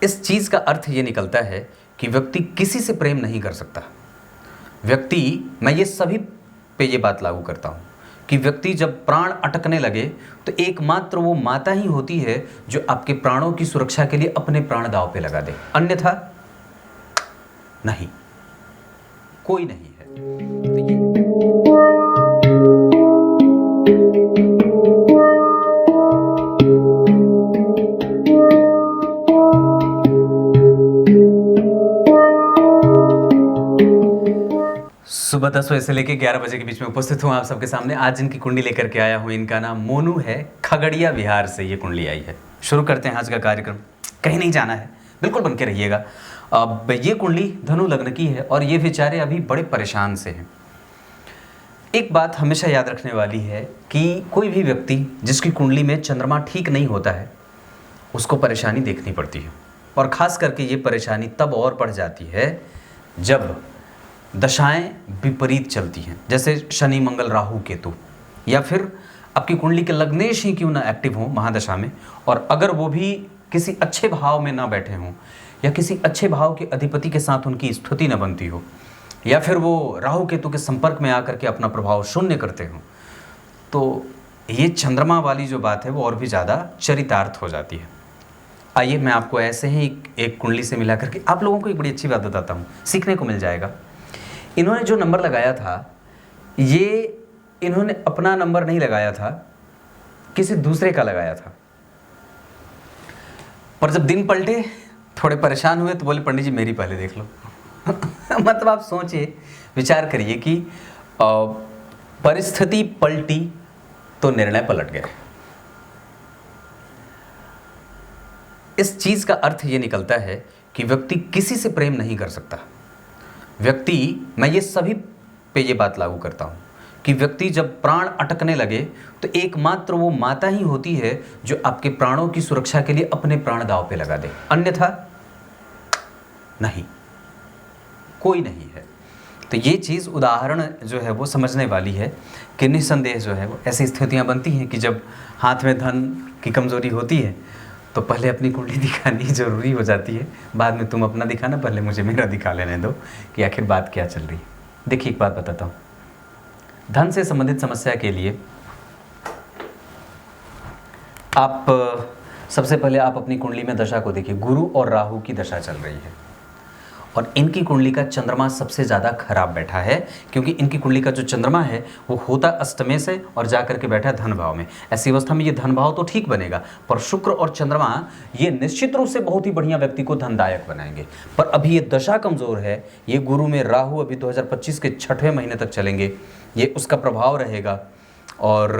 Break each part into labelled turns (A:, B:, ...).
A: इस चीज़ का अर्थ ये निकलता है कि व्यक्ति किसी से प्रेम नहीं कर सकता। मैं ये सभी पे ये बात लागू करता हूँ कि व्यक्ति जब प्राण अटकने लगे तो एकमात्र वो माता ही होती है जो आपके प्राणों की सुरक्षा के लिए अपने प्राण दांव पे लगा दे, अन्यथा नहीं, कोई नहीं है। तो ये सुबह 10 बजे से लेकर 11 बजे के बीच में उपस्थित हूँ आप सबके सामने। आज जिनकी कुंडली लेकर के आया हूँ, इनका नाम मोनू है। खगड़िया बिहार से ये कुंडली आई है। शुरू करते हैं आज का कार्यक्रम। कहीं नहीं जाना है, बिल्कुल बन के रहिएगा। अब ये कुंडली धनु लग्न की है और ये बेचारे अभी बड़े परेशान से हैं। एक बात हमेशा याद रखने वाली है कि कोई भी व्यक्ति जिसकी कुंडली में चंद्रमा ठीक नहीं होता है उसको परेशानी देखनी पड़ती है, और ख़ास करके ये परेशानी तब और बढ़ जाती है जब दशाएं विपरीत चलती हैं, जैसे शनि मंगल राहु केतु, या फिर आपकी कुंडली के लग्नेश ही क्यों ना एक्टिव हों महादशा में, और अगर वो भी किसी अच्छे भाव में ना बैठे हों या किसी अच्छे भाव के अधिपति के साथ उनकी स्थिति न बनती हो, या फिर वो राहु केतु के संपर्क में आकर के अपना प्रभाव शून्य करते हों, तो ये चंद्रमा वाली जो बात है वो और भी ज़्यादा चरितार्थ हो जाती है। आइए मैं आपको ऐसे ही एक कुंडली से मिला करके आप लोगों को एक बड़ी अच्छी बात बताता हूँ, सीखने को मिल जाएगा। इन्होंने जो नंबर लगाया था, ये इन्होंने अपना नंबर नहीं लगाया था, किसी दूसरे का लगाया था। पर जब दिन पलटे, थोड़े परेशान हुए तो बोले पंडित जी मेरी पहले देख लो। मतलब आप सोचिए, विचार करिए कि परिस्थिति पलटी तो निर्णय पलट गए। इस चीज का अर्थ ये निकलता है कि व्यक्ति किसी से प्रेम नहीं कर सकता। मैं ये सभी पे ये बात लागू करता हूँ कि व्यक्ति जब प्राण अटकने लगे तो एकमात्र वो माता ही होती है जो आपके प्राणों की सुरक्षा के लिए अपने प्राण दांव पे लगा दे, अन्यथा नहीं, कोई नहीं है। तो ये चीज़ उदाहरण जो है वो समझने वाली है कि निस्संदेह जो है वो ऐसी स्थितियाँ बनती हैं कि जब हाथ में धन की कमज़ोरी होती है तो पहले अपनी कुंडली दिखानी ज़रूरी हो जाती है। बाद में तुम अपना दिखाना, पहले मुझे मेरा दिखा लेने दो कि आखिर बात क्या चल रही है। देखिए एक बात बताता हूँ, धन से संबंधित समस्या के लिए आप सबसे पहले आप अपनी कुंडली में दशा को देखिए। गुरु और राहु की दशा चल रही है और इनकी कुंडली का चंद्रमा सबसे ज़्यादा खराब बैठा है, क्योंकि इनकी कुंडली का जो चंद्रमा है वो होता अष्टमे से और जा करके बैठा धन भाव में। ऐसी अवस्था में ये धन भाव तो ठीक बनेगा, पर शुक्र और चंद्रमा ये निश्चित रूप से बहुत ही बढ़िया व्यक्ति को धनदायक बनाएंगे। पर अभी ये दशा कमज़ोर है। ये गुरु में राहु अभी 2025 के 6वें महीने तक चलेंगे, ये उसका प्रभाव रहेगा। और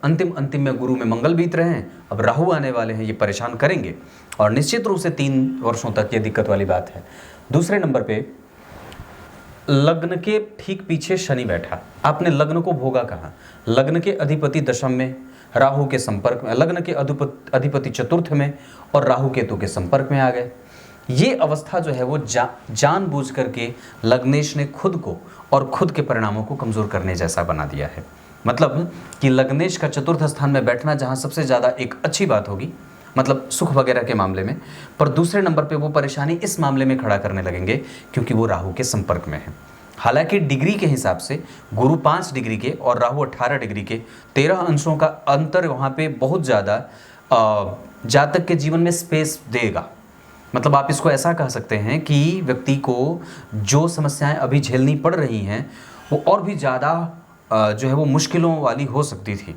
A: अंतिम में गुरु में मंगल बीत रहे हैं, अब राहु आने वाले हैं, ये परेशान करेंगे और निश्चित रूप से 3 वर्षों तक ये दिक्कत वाली बात है। दूसरे नंबर पे लग्न के ठीक पीछे शनि बैठा। आपने लग्न को भोगा कहाँ? लग्न के अधिपति दशम में, राहु के संपर्क में, लग्न के अधिपति चतुर्थ में और राहु केतु के संपर्क में आ गए। ये अवस्था जो है वो जानबूझ करके लग्नेश ने खुद को और खुद के परिणामों को कमज़ोर करने जैसा बना दिया है। मतलब कि लग्नेश का चतुर्थ स्थान में बैठना जहाँ सबसे ज़्यादा एक अच्छी बात होगी, मतलब सुख वगैरह के मामले में, पर दूसरे नंबर पे वो परेशानी इस मामले में खड़ा करने लगेंगे क्योंकि वो राहु के संपर्क में है। हालांकि डिग्री के हिसाब से गुरु 5 डिग्री के और राहु 18 डिग्री के, 13 अंशों का अंतर वहाँ पे बहुत ज़्यादा जातक के जीवन में स्पेस देगा। मतलब आप इसको ऐसा कह सकते हैं कि व्यक्ति को जो समस्याएं अभी झेलनी पड़ रही हैं वो और भी ज़्यादा जो है वो मुश्किलों वाली हो सकती थी।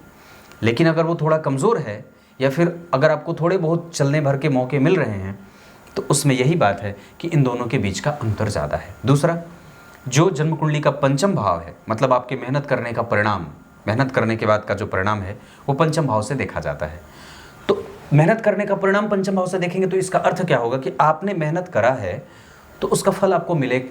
A: लेकिन अगर वो थोड़ा कमज़ोर है या फिर अगर आपको थोड़े बहुत चलने भर के मौके मिल रहे हैं तो उसमें यही बात है कि इन दोनों के बीच का अंतर ज़्यादा है। दूसरा, जो जन्म कुंडली का पंचम भाव है, मतलब आपके मेहनत करने का परिणाम, मेहनत करने के बाद का जो परिणाम है वो पंचम भाव से देखा जाता है। तो मेहनत करने का परिणाम पंचम भाव से देखेंगे तो इसका अर्थ क्या होगा कि आपने मेहनत करा है तो उसका फल आपको मिले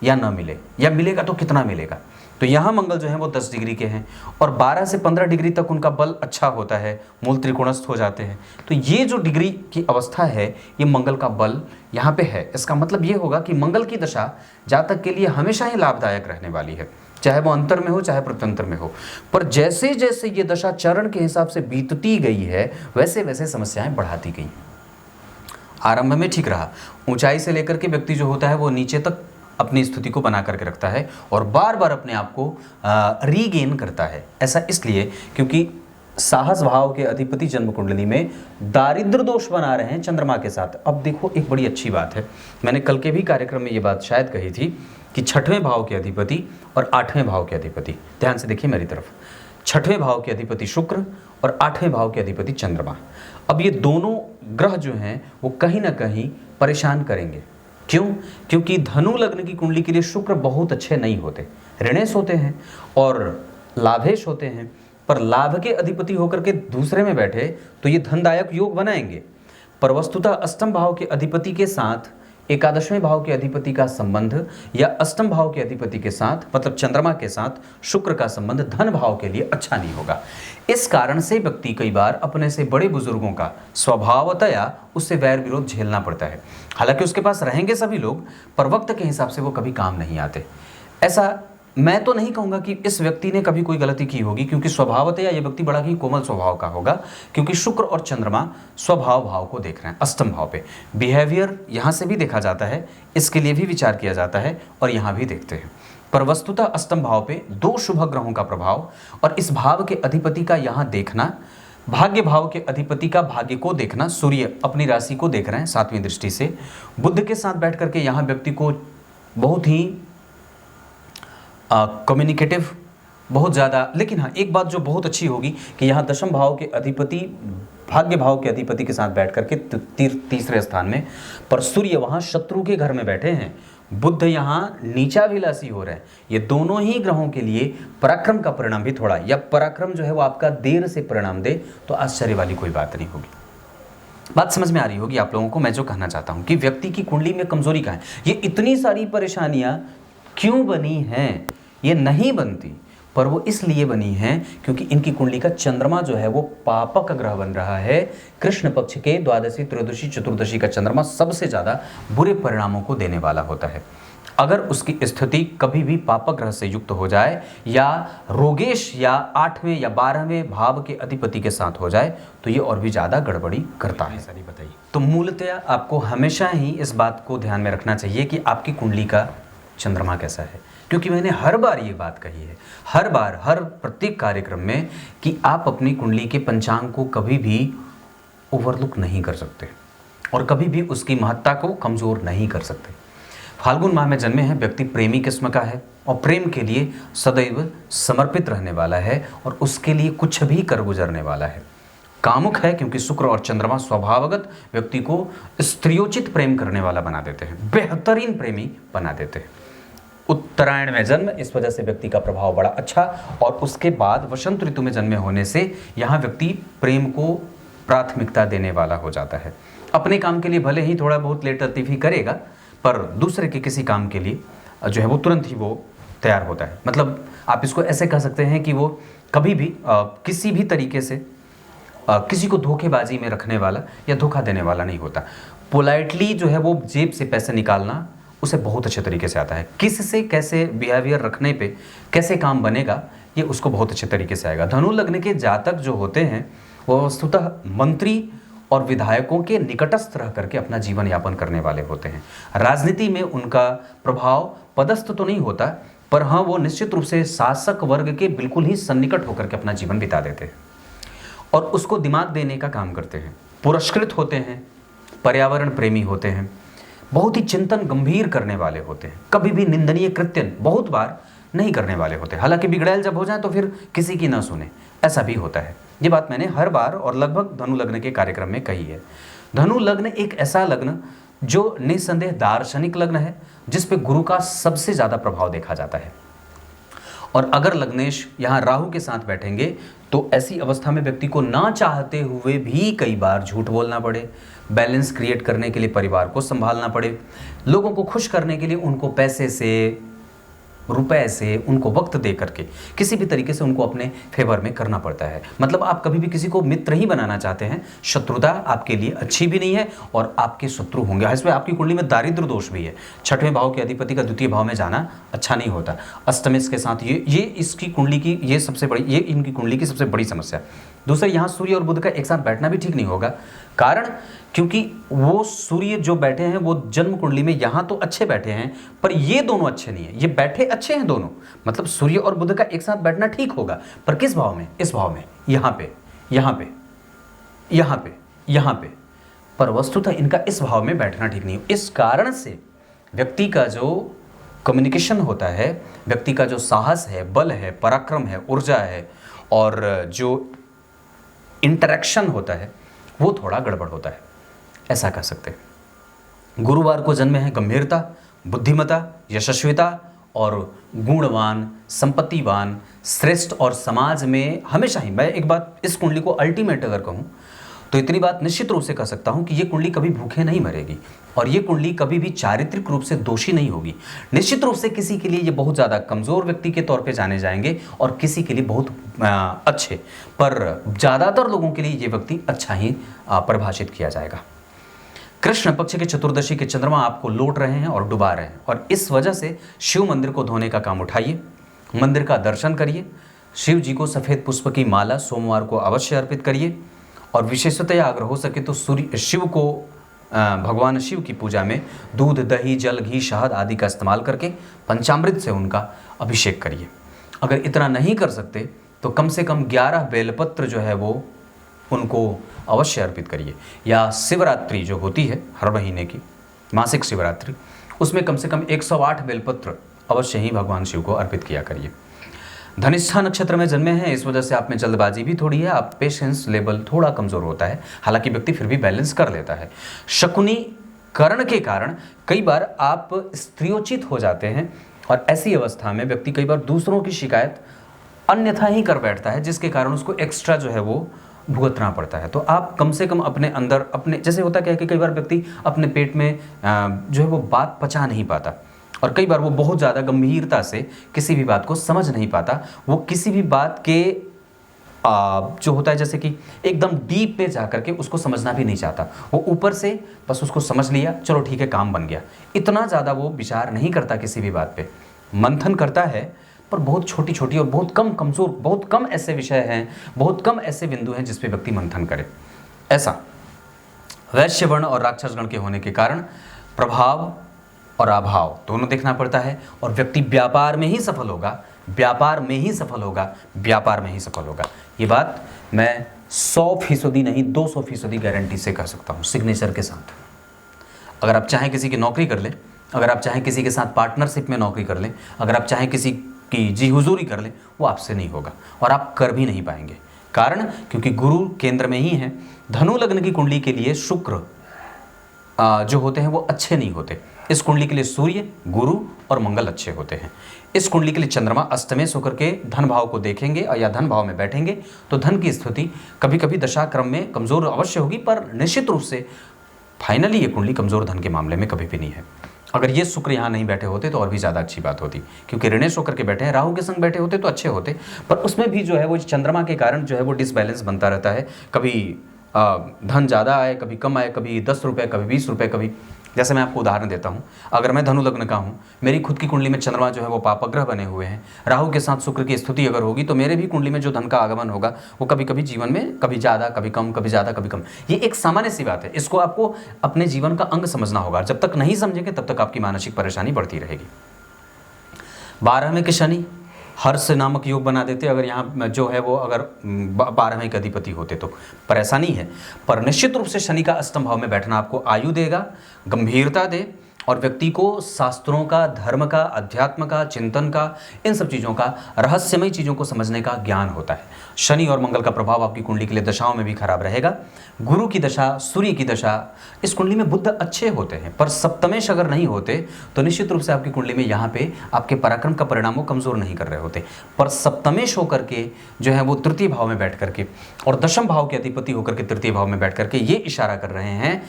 A: या ना मिले, या मिलेगा तो कितना मिलेगा। तो यहाँ मंगल जो है वो 10 डिग्री के हैं और 12 से 15 डिग्री तक उनका बल अच्छा होता है, मूल त्रिकोणस्थ हो जाते हैं। तो ये जो डिग्री की अवस्था है ये मंगल का बल यहाँ पे है। इसका मतलब ये होगा कि मंगल की दशा जातक के लिए हमेशा ही लाभदायक रहने वाली है, चाहे वो अंतर में हो चाहे प्रत्यंतर में हो। पर जैसे जैसे ये दशा चरण के हिसाब से बीतती गई है वैसे वैसे समस्याएं बढ़ाती गई। आरंभ में ठीक रहा, ऊंचाई से लेकर के व्यक्ति जो होता है वो नीचे तक अपनी स्थिति को बना करके रखता है और बार बार अपने आप को रीगेन करता है। ऐसा इसलिए क्योंकि साहस भाव के अधिपति जन्म कुंडली में दारिद्र दोष बना रहे हैं चंद्रमा के साथ। अब देखो एक बड़ी अच्छी बात है, मैंने कल के भी कार्यक्रम में ये बात शायद कही थी कि 6वें भाव के अधिपति और 8वें भाव के अधिपति, ध्यान से देखिए मेरी तरफ, 6वें भाव के अधिपति शुक्र और 8वें भाव के अधिपति चंद्रमा। अब ये दोनों ग्रह जो हैं वो कहीं ना कहीं परेशान करेंगे। क्यों? क्योंकि धनु लग्न की कुंडली के लिए शुक्र बहुत अच्छे नहीं होते, ऋणेश होते हैं और लाभेश होते हैं, पर लाभ के अधिपति होकर के दूसरे में बैठे तो ये धनदायक योग बनाएंगे। पर वस्तुतः अष्टम भाव के अधिपति के साथ 11वें भाव के अधिपति का संबंध या अष्टम भाव के अधिपति के साथ मतलब चंद्रमा के साथ शुक्र का संबंध धन भाव के लिए अच्छा नहीं होगा। इस कारण से व्यक्ति कई बार अपने से बड़े बुजुर्गों का स्वभावतया उससे वैर विरोध झेलना पड़ता है। हालांकि उसके पास रहेंगे सभी लोग, पर वक्त के हिसाब से वो कभी काम नहीं आते। ऐसा मैं तो नहीं कहूँगा कि इस व्यक्ति ने कभी कोई गलती की होगी, क्योंकि स्वभावतया ये व्यक्ति बड़ा ही कोमल स्वभाव का होगा, क्योंकि शुक्र और चंद्रमा स्वभाव भाव को देख रहे हैं अष्टम भाव पे। बिहेवियर यहाँ से भी देखा जाता है, इसके लिए भी विचार किया जाता है और यहाँ भी देखते हैं। पर वस्तुतः अष्टम भाव पे 2 शुभ ग्रहों का प्रभाव और इस भाव के अधिपति का यहाँ देखना, भाग्य भाव के अधिपति का भाग्य को देखना, सूर्य अपनी राशि को देख रहे हैं 7वीं दृष्टि से, बुध के साथ बैठ करके यहाँ व्यक्ति को बहुत ही कम्युनिकेटिव बहुत ज़्यादा। लेकिन हाँ, एक बात जो बहुत अच्छी होगी कि यहाँ दशम भाव के अधिपति भाग्य भाव के अधिपति के साथ बैठ करके तीसरे स्थान में, पर सूर्य वहाँ शत्रु के घर में बैठे हैं, बुध यहाँ नीचाभिलाषी हो रहे हैं। ये दोनों ही ग्रहों के लिए पराक्रम का परिणाम भी थोड़ा, या पराक्रम जो है वो आपका देर से परिणाम दे तो आश्चर्य वाली कोई बात नहीं होगी। बात समझ में आ रही होगी आप लोगों को। मैं जो कहना चाहता हूँ कि व्यक्ति की कुंडली में कमजोरी कहाँ है, ये इतनी सारी परेशानियाँ क्यों बनी हैं? ये नहीं बनती, पर वो इसलिए बनी हैं क्योंकि इनकी कुंडली का चंद्रमा जो है वो पापक ग्रह बन रहा है। कृष्ण पक्ष के द्वादशी त्रयोदशी चतुर्दशी का चंद्रमा सबसे ज़्यादा बुरे परिणामों को देने वाला होता है। अगर उसकी स्थिति कभी भी पापक ग्रह से युक्त हो जाए या रोगेश या 8वें या 12वें भाव के अधिपति के साथ हो जाए तो ये और भी ज़्यादा गड़बड़ी करता है। सारी बताइए। तो मूलतः आपको हमेशा ही इस बात को ध्यान में रखना चाहिए कि आपकी कुंडली का चंद्रमा कैसा है, क्योंकि मैंने हर बार ये बात कही है, हर बार हर प्रत्येक कार्यक्रम में, कि आप अपनी कुंडली के पंचांग को कभी भी ओवरलुक नहीं कर सकते और कभी भी उसकी महत्ता को कमज़ोर नहीं कर सकते। फाल्गुन माह में जन्मे हैं व्यक्ति प्रेमी किस्म का है और प्रेम के लिए सदैव समर्पित रहने वाला है और उसके लिए कुछ भी कर गुजरने वाला है। कामुक है क्योंकि शुक्र और चंद्रमा स्वभावगत व्यक्ति को स्त्रियोचित प्रेम करने वाला बना देते हैं, बेहतरीन प्रेमी बना देते हैं। उत्तरायण में जन्म, इस वजह से व्यक्ति का प्रभाव बड़ा अच्छा, और उसके बाद वसंत ऋतु में जन्मे होने से यहाँ व्यक्ति प्रेम को प्राथमिकता देने वाला हो जाता है। अपने काम के लिए भले ही थोड़ा बहुत लेट लतीफ़ी करेगा, पर दूसरे के किसी काम के लिए जो है वो तुरंत ही वो तैयार होता है। मतलब आप इसको ऐसे कह सकते हैं कि वो कभी भी किसी भी तरीके से किसी को धोखेबाजी में रखने वाला या धोखा देने वाला नहीं होता। पोलाइटली जो है वो जेब से पैसे निकालना उसे बहुत अच्छे तरीके से आता है। किससे कैसे बिहेवियर रखने पे कैसे काम बनेगा ये उसको बहुत अच्छे तरीके से आएगा। धनु लग्न के जातक जो होते हैं वो वस्तुतः मंत्री और विधायकों के निकटस्थ रह करके अपना जीवन यापन करने वाले होते हैं। राजनीति में उनका प्रभाव पदस्थ तो नहीं होता, पर हाँ वो निश्चित रूप से शासक वर्ग के बिल्कुल ही सन्निकट होकर के अपना जीवन बिता देते हैं और उसको दिमाग देने का काम करते हैं। पुरस्कृत होते हैं, पर्यावरण प्रेमी होते हैं, बहुत ही चिंतन गंभीर करने वाले होते हैं, कभी भी निंदनीय कृत्य बहुत बार नहीं करने वाले होते। हालांकि बिगड़ैल जब हो जाए तो फिर किसी की ना सुने, ऐसा भी होता है। ये बात मैंने हर बार और लगभग धनु लग्न के कार्यक्रम में कही है। धनु लग्न एक ऐसा लग्न जो निसंदेह दार्शनिक लग्न है, जिस पे गुरु का सबसे ज़्यादा प्रभाव देखा जाता है। और अगर लग्नेश यहाँ राहु के साथ बैठेंगे तो ऐसी अवस्था में व्यक्ति को ना चाहते हुए भी कई बार झूठ बोलना पड़े, बैलेंस क्रिएट करने के लिए परिवार को संभालना पड़े, लोगों को खुश करने के लिए उनको पैसे से, रुपए से, उनको वक्त दे करके किसी भी तरीके से उनको अपने फेवर में करना पड़ता है। मतलब आप कभी भी किसी को मित्र ही बनाना चाहते हैं, शत्रुता आपके लिए अच्छी भी नहीं है और आपके शत्रु होंगे। इसमें आपकी कुंडली में दारिद्र दोष भी है। 6वें भाव के अधिपति का द्वितीय भाव में जाना अच्छा नहीं होता। अष्टमेश के साथ ये इसकी कुंडली की ये सबसे बड़ी, ये इनकी कुंडली की सबसे बड़ी समस्या। दूसरा, यहाँ सूर्य और बुध का एक साथ बैठना भी ठीक नहीं होगा। कारण, क्योंकि वो सूर्य जो बैठे हैं वो जन्म कुंडली में यहाँ तो अच्छे बैठे हैं, पर ये दोनों अच्छे नहीं है। ये बैठे अच्छे हैं दोनों, मतलब सूर्य और बुध का एक साथ बैठना ठीक होगा, पर किस भाव में? इस भाव में, यहाँ पे, यहाँ पे, यहाँ पे, यहाँ पे। पर वस्तुतः इनका इस भाव में बैठना ठीक नहीं है। इस कारण से व्यक्ति का जो कम्युनिकेशन होता है, व्यक्ति का जो साहस है, बल है, पराक्रम है, ऊर्जा है और जो इंटरेक्शन होता है वो थोड़ा गड़बड़ होता है, ऐसा कह सकते हैं। गुरुवार को जन्मे हैं गंभीरता, बुद्धिमता, यशस्विता और गुणवान, संपत्तिवान, श्रेष्ठ और समाज में हमेशा ही, मैं एक बात इस कुंडली को अल्टीमेट अगर कहूँ तो इतनी बात निश्चित रूप से कह सकता हूँ कि ये कुंडली कभी भूखे नहीं मरेगी और ये कुंडली कभी भी चारित्रिक रूप से दोषी नहीं होगी। निश्चित रूप से किसी के लिए ये बहुत ज़्यादा कमज़ोर व्यक्ति के तौर पे जाने जाएंगे और किसी के लिए बहुत अच्छे, पर ज़्यादातर लोगों के लिए ये व्यक्ति अच्छा ही परिभाषित किया जाएगा। कृष्ण पक्ष के चतुर्दशी के चंद्रमा आपको लौट रहे हैं और डुबा रहे हैं और इस वजह से शिव मंदिर को धोने का काम उठाइए, मंदिर का दर्शन करिए, शिव जी को सफ़ेद पुष्प की माला सोमवार को अवश्य अर्पित करिए और विशेषतया अगर हो सके तो सूर्य शिव को भगवान शिव की पूजा में दूध, दही, जल, घी, शहद आदि का इस्तेमाल करके पंचामृत से उनका अभिषेक करिए। अगर इतना नहीं कर सकते तो कम से कम 11 बेलपत्र जो है वो उनको अवश्य अर्पित करिए। या शिवरात्रि जो होती है हर महीने की मासिक शिवरात्रि, उसमें कम से कम 108 बेलपत्र अवश्य ही भगवान शिव को अर्पित किया करिए। धनिष्ठा नक्षत्र में जन्मे हैं, इस वजह से आप में जल्दबाजी भी थोड़ी है, आप पेशेंस लेवल थोड़ा कमज़ोर होता है, हालांकि व्यक्ति फिर भी बैलेंस कर लेता है। शकुनी करण के कारण कई बार आप स्त्रियोचित हो जाते हैं और ऐसी अवस्था में व्यक्ति कई बार दूसरों की शिकायत अन्यथा ही कर बैठता है, जिसके कारण उसको एक्स्ट्रा जो है वो भुगतना पड़ता है। तो आप कम से कम अपने अंदर, अपने जैसे होता क्या है कि कई बार व्यक्ति अपने पेट में जो है वो बात पचा नहीं पाता और कई बार वो बहुत ज़्यादा गंभीरता से किसी भी बात को समझ नहीं पाता। वो किसी भी बात के जो होता है जैसे कि एकदम डीप में जा करके उसको समझना भी नहीं चाहता, वो ऊपर से बस उसको समझ लिया, चलो ठीक है काम बन गया, इतना ज़्यादा वो विचार नहीं करता किसी भी बात पे। मंथन करता है पर बहुत छोटी छोटी और बहुत कम कमज़ोर, बहुत कम ऐसे विषय हैं, बहुत कम ऐसे बिंदु हैं जिस पे व्यक्ति मंथन करे। ऐसा वैश्य वर्ण और राक्षस गण के होने के कारण प्रभाव और अभाव दोनों देखना पड़ता है और व्यक्ति व्यापार में ही सफल होगा, व्यापार में ही सफल होगा, व्यापार में ही सफल होगा। ये बात मैं 100% नहीं 200% गारंटी से कह सकता हूँ सिग्नेचर के साथ। अगर आप चाहें किसी की नौकरी कर लें, अगर आप चाहें किसी के साथ पार्टनरशिप में नौकरी कर लें, अगर आप चाहें किसी की जी हुजूरी कर लें, वो आपसे नहीं होगा और आप कर भी नहीं पाएंगे। कारण, क्योंकि गुरु केंद्र में ही है। धनु लग्न की कुंडली के लिए शुक्र जो होते हैं वो अच्छे नहीं होते। इस कुंडली के लिए सूर्य, गुरु और मंगल अच्छे होते हैं। इस कुंडली के लिए चंद्रमा अष्टमेश होकर के धन भाव को देखेंगे या धन भाव में बैठेंगे तो धन की स्थिति कभी कभी दशा क्रम में कमज़ोर अवश्य होगी, पर निश्चित रूप से फाइनली ये कुंडली कमज़ोर धन के मामले में कभी भी नहीं है। अगर ये शुक्र यहाँ नहीं बैठे होते तो और भी ज़्यादा अच्छी बात होती, क्योंकि ऋणेश होकर के बैठे हैं, राहु के संग बैठे होते तो अच्छे होते, पर उसमें भी जो है वो चंद्रमा के कारण जो है वो डिसबैलेंस बनता रहता है। कभी धन ज़्यादा आए, कभी कम आए, कभी 10 रुपये, कभी 20 रुपये, कभी, जैसे मैं आपको उदाहरण देता हूँ, अगर मैं धनु लग्न का हूँ, मेरी खुद की कुंडली में चंद्रमा जो है वो पापग्रह बने हुए हैं, राहु के साथ शुक्र की स्थिति अगर होगी तो मेरे भी कुंडली में जो धन का आगमन होगा वो कभी कभी जीवन में कभी ज़्यादा, कभी कम, कभी ज़्यादा, कभी कम। ये एक सामान्य सी बात है, इसको आपको अपने जीवन का अंग समझना होगा। जब तक नहीं समझेंगे तब तक आपकी मानसिक परेशानी बढ़ती रहेगी। 12वें के शनि हर्ष नामक योग बना देते अगर यहाँ जो है वो अगर 12वें के अधिपति होते तो, पर ऐसा नहीं है। पर निश्चित रूप से शनि का अष्टम भाव में बैठना आपको आयु देगा, गंभीरता दे और व्यक्ति को शास्त्रों का, धर्म का, अध्यात्म का, चिंतन का, इन सब चीज़ों का, रहस्यमय चीज़ों को समझने का ज्ञान होता है। शनि और मंगल का प्रभाव आपकी कुंडली के लिए दशाओं में भी खराब रहेगा। गुरु की दशा, सूर्य की दशा, इस कुंडली में बुध अच्छे होते हैं, पर सप्तमेश अगर नहीं होते तो निश्चित रूप से आपकी कुंडली में यहाँ पे आपके पराक्रम का परिणाम वो कमज़ोर नहीं कर रहे होते। पर सप्तमेश होकर के जो है वो तृतीय भाव में बैठ करके और दशम भाव के अधिपति होकर के तृतीय भाव में बैठ करके ये इशारा कर रहे हैं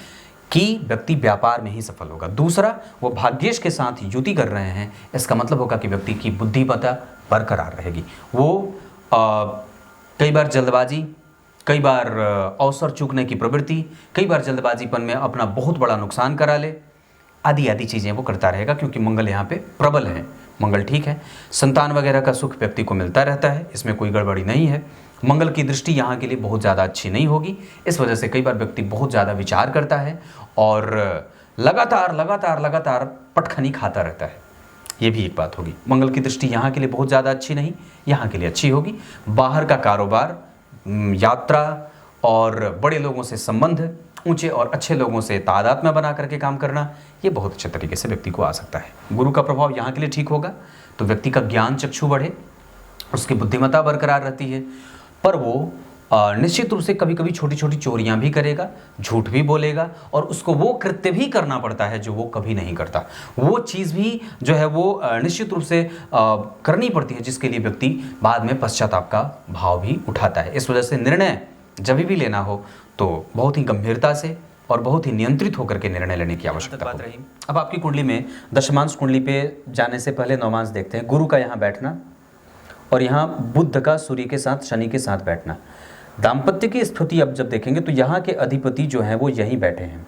A: कि व्यक्ति व्यापार में ही सफल होगा। दूसरा, वो भाग्येश के साथ युति कर रहे हैं, इसका मतलब होगा कि व्यक्ति की बुद्धिमत्ता बरकरार रहेगी। वो कई बार जल्दबाजी, कई बार अवसर चूकने की प्रवृत्ति, कई बार जल्दबाजीपन में अपना बहुत बड़ा नुकसान करा ले, आदि आदि चीज़ें वो करता रहेगा, क्योंकि मंगल यहाँ पे प्रबल है, मंगल ठीक है। संतान वगैरह का सुख व्यक्ति को मिलता रहता है, इसमें कोई गड़बड़ी नहीं है। मंगल की दृष्टि यहाँ के लिए बहुत ज़्यादा अच्छी नहीं होगी, इस वजह से कई बार व्यक्ति बहुत ज़्यादा विचार करता है और लगातार पटखनी खाता रहता है, ये भी एक बात होगी। मंगल की दृष्टि यहाँ के लिए बहुत ज़्यादा अच्छी नहीं, यहाँ के लिए अच्छी होगी। बाहर का कारोबार, यात्रा और बड़े लोगों से संबंध, ऊंचे और अच्छे लोगों से तादात्म्य बना करके काम करना, ये बहुत अच्छे तरीके से व्यक्ति को आ सकता है। गुरु का प्रभाव यहाँ के लिए ठीक होगा तो व्यक्ति का ज्ञान चक्षु बढ़े, उसकी बुद्धिमत्ता बरकरार रहती है, पर वो निश्चित रूप से कभी कभी छोटी छोटी चोरियां भी करेगा, झूठ भी बोलेगा, और उसको वो कृत्य भी करना पड़ता है जो वो कभी नहीं करता। वो चीज़ भी जो है वो निश्चित रूप से करनी पड़ती है, जिसके लिए व्यक्ति बाद में पश्चाताप का भाव भी उठाता है। इस वजह से निर्णय जब भी लेना हो तो बहुत ही गंभीरता से और बहुत ही नियंत्रित होकर के निर्णय लेने की आवश्यकता रही। अब आपकी कुंडली में दशमांश कुंडली पे जाने से पहले नवमांश देखते हैं। गुरु का यहाँ बैठना और यहाँ बुध का सूर्य के साथ, शनि के साथ बैठना। दाम्पत्य की स्थिति अब जब देखेंगे तो यहाँ के अधिपति जो हैं वो यहीं बैठे हैं,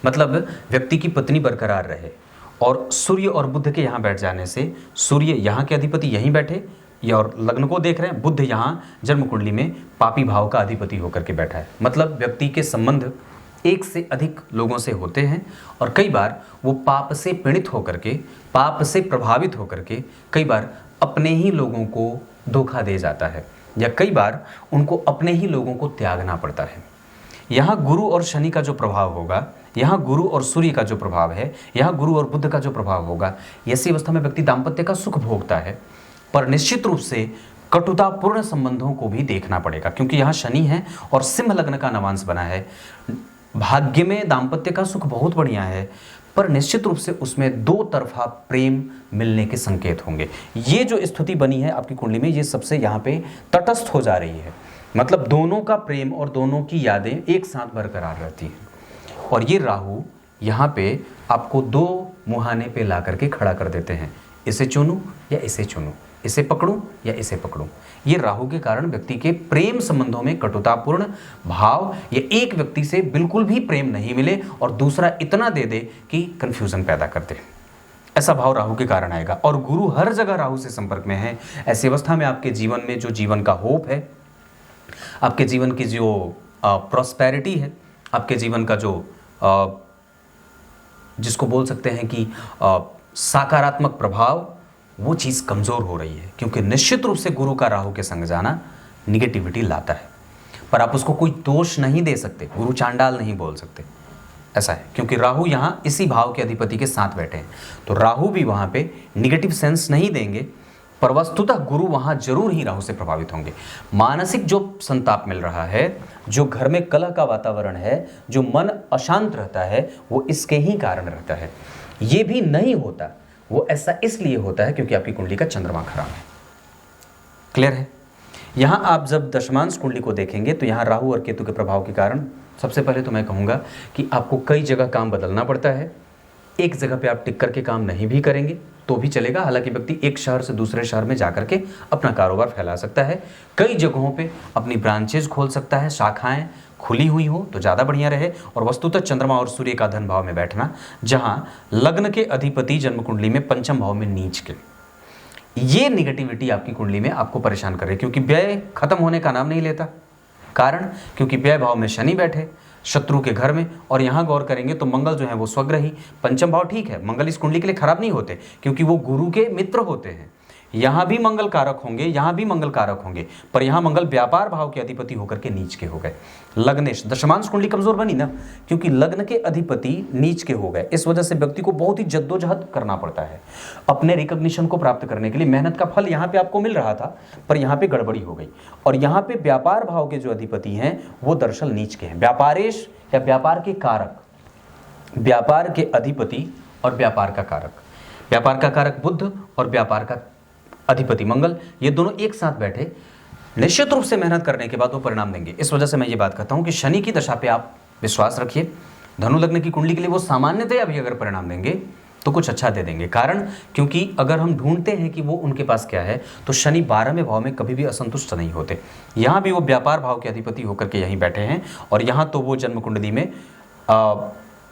A: मतलब व्यक्ति की पत्नी बरकरार रहे। और सूर्य और बुध के यहाँ बैठ जाने से सूर्य यहाँ के अधिपति यहीं बैठे, या और लग्न को देख रहे हैं, बुध यहाँ जन्म कुंडली में पापी भाव का अधिपति होकर के बैठा है। मतलब व्यक्ति के संबंध एक से अधिक लोगों से होते हैं और कई बार वो पाप से पीड़ित होकर के, पाप से प्रभावित होकर के कई बार अपने ही लोगों को धोखा दे जाता है, या कई बार उनको अपने ही लोगों को त्यागना पड़ता है। यहाँ गुरु और शनि का जो प्रभाव होगा, यहाँ गुरु और सूर्य का जो प्रभाव है, यहाँ गुरु और बुध का जो प्रभाव होगा, ऐसी अवस्था में व्यक्ति दाम्पत्य का सुख भोगता है, पर निश्चित रूप से कटुतापूर्ण संबंधों को भी देखना पड़ेगा, क्योंकि यहाँ शनि है और सिंह लग्न का नवांश बना है। भाग्य में दाम्पत्य का सुख बहुत बढ़िया है, पर निश्चित रूप से उसमें दो तरफा प्रेम मिलने के संकेत होंगे। ये जो स्थिति बनी है आपकी कुंडली में, ये सबसे यहाँ पे तटस्थ हो जा रही है, मतलब दोनों का प्रेम और दोनों की यादें एक साथ बरकरार रहती हैं। और ये राहु यहाँ पे आपको दो मुहाने पे ला करके खड़ा कर देते हैं, इसे चुनूं या इसे चुनूं, इसे पकड़ूं या इसे पकड़ूं। ये राहु के कारण व्यक्ति के प्रेम संबंधों में कटुतापूर्ण भाव, या एक व्यक्ति से बिल्कुल भी प्रेम नहीं मिले और दूसरा इतना दे दे कि कंफ्यूजन पैदा कर दे, ऐसा भाव राहु के कारण आएगा। और गुरु हर जगह राहु से संपर्क में है, ऐसी अवस्था में आपके जीवन में जो जीवन का होप है, आपके जीवन की जो प्रॉस्पेरिटी है, आपके जीवन का जो जिसको बोल सकते हैं कि सकारात्मक प्रभाव, वो चीज़ कमज़ोर हो रही है, क्योंकि निश्चित रूप से गुरु का राहु के संग जाना निगेटिविटी लाता है। पर आप उसको कोई दोष नहीं दे सकते, गुरु चांडाल नहीं बोल सकते, ऐसा है, क्योंकि राहु यहाँ इसी भाव के अधिपति के साथ बैठे हैं, तो राहु भी वहाँ पे निगेटिव सेंस नहीं देंगे, पर वस्तुतः गुरु वहाँ जरूर ही राहु से प्रभावित होंगे। मानसिक जो संताप मिल रहा है, जो घर में कलह का वातावरण है, जो मन अशांत रहता है, वो इसके ही कारण रहता है। ये भी नहीं होता, वो ऐसा इसलिए होता है क्योंकि आपकी कुंडली का चंद्रमा खराब है। क्लियर है? यहाँ आप जब दशमांश कुंडली को देखेंगे तो यहाँ राहु और केतु के प्रभाव के कारण सबसे पहले तो मैं कहूँगा कि आपको कई जगह काम बदलना पड़ता है। एक जगह पे आप टिक करके काम नहीं भी करेंगे तो भी चलेगा, हालांकि व्यक्ति एक शहर से दूसरे शहर में जाकर के अपना कारोबार फैला सकता है, कई जगहों पे अपनी ब्रांचेज खोल सकता है, शाखाएं खुली हुई हो तो ज़्यादा बढ़िया रहे। और वस्तुतः चंद्रमा और सूर्य का धन भाव में बैठना, जहाँ लग्न के अधिपति जन्म कुंडली में पंचम भाव में नीच के, ये निगेटिविटी आपकी कुंडली में आपको परेशान कर रही है, क्योंकि व्यय खत्म होने का नाम नहीं लेता। कारण क्योंकि व्यय भाव में शनि बैठे शत्रु के घर में, और यहाँ गौर करेंगे तो मंगल जो है वो स्वग्रही, पंचम भाव ठीक है, मंगल इस कुंडली के लिए खराब नहीं होते क्योंकि वो गुरु के मित्र होते हैं। यहाँ भी मंगल कारक होंगे, यहाँ भी मंगल कारक होंगे, पर यहाँ मंगल व्यापार भाव के अधिपति होकर के नीच के हो गए। लग्नेश दशमांश कुंडली कमजोर बनी ना, क्योंकि लग्न के अधिपति नीच के हो गए। इस वजह से व्यक्ति को बहुत ही जद्दोजहद करना पड़ता है अपने रिकॉग्निशन को प्राप्त करने के लिए। मेहनत का फल यहाँ पे आपको मिल रहा था, पर यहाँ पे गड़बड़ी हो गई। और यहाँ पे व्यापार भाव के जो अधिपति हैं वो दरअसल नीच के हैं। व्यापारेश या व्यापार के कारक, व्यापार के अधिपति और व्यापार का कारक, व्यापार का कारक बुध और व्यापार का अधिपति मंगल, ये दोनों एक साथ बैठे निश्चित रूप से मेहनत करने के बाद वो परिणाम देंगे। इस वजह से मैं ये बात कहता हूँ कि शनि की दशा पे आप विश्वास रखिए, धनु लग्न की कुंडली के लिए वो सामान्यतया भी अगर परिणाम देंगे तो कुछ अच्छा दे देंगे। कारण क्योंकि अगर हम ढूंढते हैं कि वो उनके पास क्या है, तो शनि 12वें भाव में कभी भी असंतुष्ट नहीं होते। यहाँ भी वो व्यापार भाव के अधिपति होकर के यहीं बैठे हैं, और यहाँ तो वो जन्म कुंडली में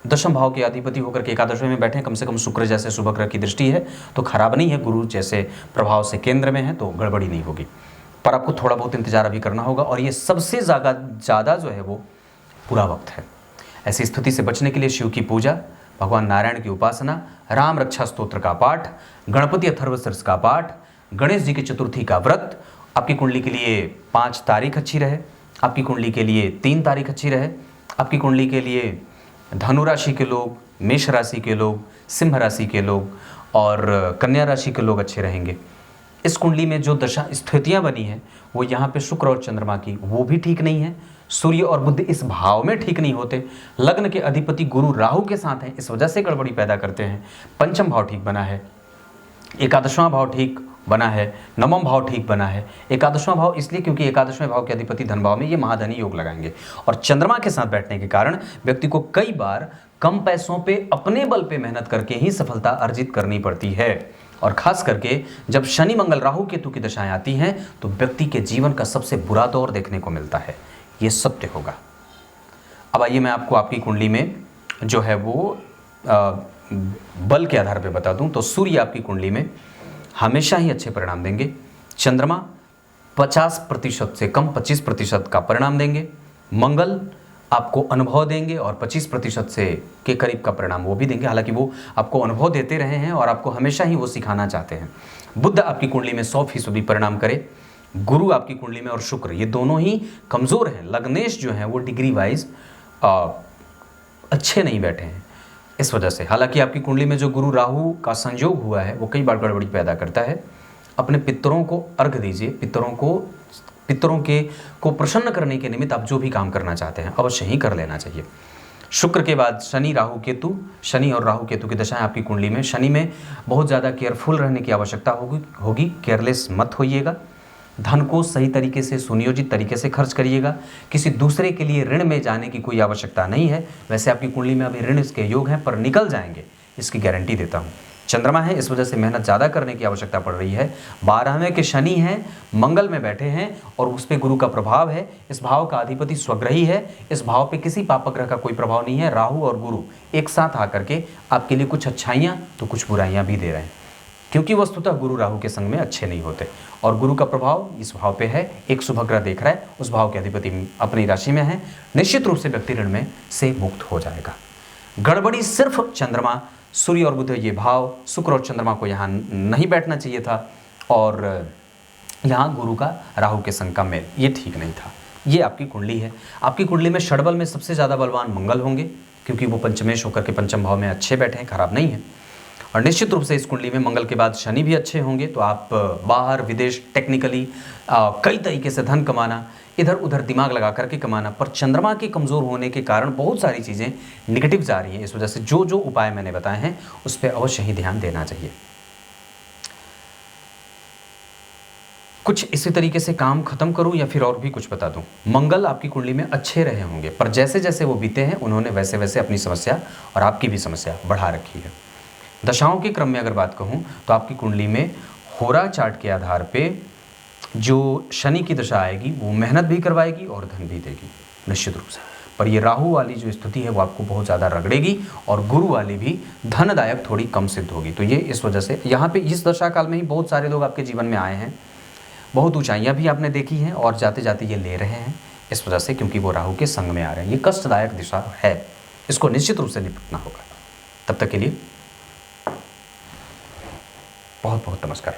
A: दशम भाव के अधिपति होकर के एकादशवें में बैठे हैं। कम से कम शुक्र जैसे शुभ ग्रह की दृष्टि है तो खराब नहीं है, गुरु जैसे प्रभाव से केंद्र में है तो गड़बड़ी नहीं होगी। पर आपको थोड़ा बहुत इंतजार अभी करना होगा, और ये सबसे ज़्यादा जो है वो बुरा वक्त है। ऐसी स्थिति से बचने के लिए शिव की पूजा, भगवान नारायण की उपासना, राम रक्षा स्तोत्र का पाठ, गणपति अथर्वशीर्ष का पाठ, गणेश जी की चतुर्थी का व्रत। आपकी कुंडली के लिए 5 तारीख अच्छी रहे, आपकी कुंडली के लिए 3 तारीख अच्छी रहे, आपकी कुंडली के लिए धनु राशि के लोग, मेष राशि के लोग, सिंह राशि के लोग और कन्या राशि के लोग अच्छे रहेंगे। इस कुंडली में जो दशा स्थितियां बनी हैं वो यहाँ पे शुक्र और चंद्रमा की वो भी ठीक नहीं है। सूर्य और बुध इस भाव में ठीक नहीं होते। लग्न के अधिपति गुरु राहु के साथ हैं, इस वजह से गड़बड़ी पैदा करते हैं। पंचम भाव ठीक बना है, एकादशवां भाव ठीक बना है, नवम भाव ठीक बना है। एकादशवां भाव इसलिए क्योंकि एकादशवें भाव के अधिपति धन भाव में ये महाधनी योग लगाएंगे, और चंद्रमा के साथ बैठने के कारण व्यक्ति को कई बार कम पैसों पे अपने बल पे मेहनत करके ही सफलता अर्जित करनी पड़ती है। और खास करके जब शनि मंगल राहु केतु की दशाएं आती हैं तो व्यक्ति के जीवन का सबसे बुरा दौर देखने को मिलता है, ये सत्य होगा। अब आइए मैं आपको आपकी कुंडली में जो है वो बल के आधार पे बता दूं तो सूर्य आपकी कुंडली में हमेशा ही अच्छे परिणाम देंगे। चंद्रमा 50% से कम 25% का परिणाम देंगे। मंगल आपको अनुभव देंगे और 25% से के करीब का परिणाम वो भी देंगे। हालांकि वो आपको अनुभव देते रहे हैं और आपको हमेशा ही वो सिखाना चाहते हैं। बुध आपकी कुंडली में 100% परिणाम करे। गुरु आपकी कुंडली में और शुक्र ये दोनों ही कमज़ोर हैं। लग्नेश जो हैं वो डिग्री वाइज अच्छे नहीं बैठे हैं इस वजह से। हालांकि आपकी कुंडली में जो गुरु राहु का संयोग हुआ है वो कई बार गड़बड़ी पैदा करता है। अपने पितरों को अर्घ दीजिए। पितरों को प्रसन्न करने के निमित्त आप जो भी काम करना चाहते हैं अवश्य ही कर लेना चाहिए। शुक्र के बाद शनि राहु केतु, शनि और राहु केतु की दशाएं आपकी कुंडली में। शनि में बहुत ज़्यादा केयरफुल रहने की आवश्यकता होगी। केयरलेस मत होइएगा। धन को सही तरीके से सुनियोजित तरीके से खर्च करिएगा। किसी दूसरे के लिए ऋण में जाने की कोई आवश्यकता नहीं है। वैसे आपकी कुंडली में अभी ऋण इसके योग हैं पर निकल जाएंगे, इसकी गारंटी देता हूँ। चंद्रमा है, इस वजह से मेहनत ज़्यादा करने की आवश्यकता पड़ रही है। 12वें के शनि हैं, मंगल में बैठे हैं और उस पर गुरु का प्रभाव है। इस भाव का अधिपति स्वग्रही है। इस भाव पे किसी पापग्रह का कोई प्रभाव नहीं है। राहु और गुरु एक साथ आकर के आपके लिए कुछ अच्छाइयाँ तो कुछ बुराइयाँ भी दे रहे हैं, क्योंकि वस्तुतः गुरु राहु के संग में अच्छे नहीं होते और गुरु का प्रभाव इस भाव पे है। एक शुभ ग्रह देख रहा है, उस भाव के अधिपति अपनी राशि में है। निश्चित रूप से व्यक्ति ऋण में से मुक्त हो जाएगा। गड़बड़ी सिर्फ चंद्रमा, सूर्य और बुध ये भाव, शुक्र और चंद्रमा को यहाँ नहीं बैठना चाहिए था, और यहाँ गुरु का राहु के संग का मेल ये ठीक नहीं था। ये आपकी कुंडली है। आपकी कुंडली में षडबल में सबसे ज़्यादा बलवान मंगल होंगे, क्योंकि वो पंचमेश होकर के पंचम भाव में अच्छे बैठे हैं, खराब नहीं है। और निश्चित रूप से इस कुंडली में मंगल के बाद शनि भी अच्छे होंगे, तो आप बाहर विदेश टेक्निकली कई तरीके से धन कमाना, इधर उधर दिमाग लगा करके कमाना। पर चंद्रमा के कमज़ोर होने के कारण बहुत सारी चीज़ें निगेटिव जा रही हैं। इस वजह से जो जो उपाय मैंने बताए हैं उस पर अवश्य ही ध्यान देना चाहिए। कुछ इसी तरीके से काम खत्म करूं या फिर और भी कुछ बता दूं? मंगल आपकी कुंडली में अच्छे रहे होंगे, पर जैसे जैसे वो बीते हैं उन्होंने वैसे वैसे अपनी समस्या और आपकी भी समस्या बढ़ा रखी है। दशाओं के क्रम में अगर बात कहूं तो आपकी कुंडली में होरा चार्ट के आधार पे जो शनि की दशा आएगी वो मेहनत भी करवाएगी और धन भी देगी निश्चित रूप से। पर ये राहु वाली जो स्थिति है वो आपको बहुत ज़्यादा रगड़ेगी, और गुरु वाली भी धनदायक थोड़ी कम सिद्ध होगी। तो ये इस वजह से यहाँ पे इस दशा काल में ही बहुत सारे लोग आपके जीवन में आए हैं, बहुत ऊंचाइयाँ भी आपने देखी हैं और जाते जाते ये ले रहे हैं इस वजह से, क्योंकि वो राहु के संग में आ रहे हैं। ये कष्टदायक दिशा है, इसको निश्चित रूप से निपटना होगा। तब तक के लिए बहुत बहुत नमस्कार।